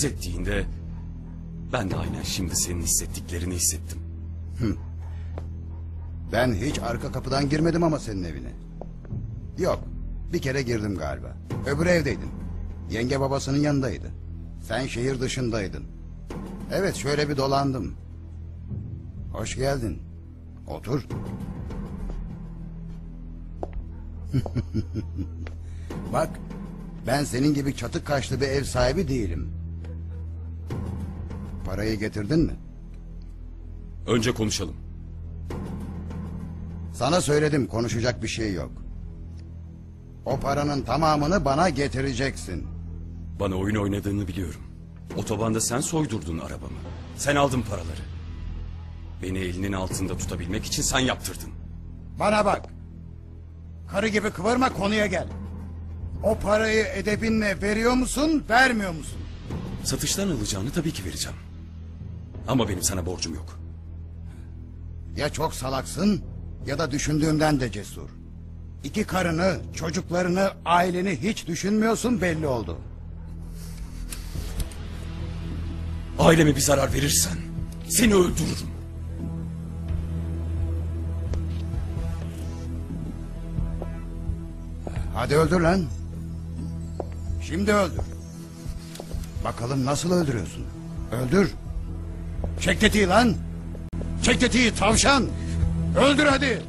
söz ettiğinde ben de aynen şimdi senin hissettiklerini hissettim. Ben hiç arka kapıdan girmedim ama senin evine. Yok, bir kere girdim galiba. Öbür evdeydin. Yenge babasının yanındaydı. Sen şehir dışındaydın. Evet, şöyle bir dolandım. Hoş geldin. Otur. Bak, ben senin gibi çatık kaşlı bir ev sahibi değilim. Parayı getirdin mi? Önce konuşalım. Sana söyledim, konuşacak bir şey yok. O paranın tamamını bana getireceksin. Bana oyun oynadığını biliyorum. Otobanda sen soydurdun arabamı. Sen aldın paraları. Beni elinin altında tutabilmek için sen yaptırdın. Bana bak. Karı gibi kıvırma, konuya gel. O parayı edebinle veriyor musun, vermiyor musun? Satıştan alacağını tabii ki vereceğim. Ama benim sana borcum yok. Ya çok salaksın ya da düşündüğümden de cesur. İki karını, çocuklarını, aileni hiç düşünmüyorsun, belli oldu. Aileme bir zarar verirsen seni öldürürüm. Hadi öldür lan. Şimdi öldür. Bakalım nasıl öldürüyorsun. Öldür. Çek tetiği lan. Çek tetiği tavşan. Öldür hadi.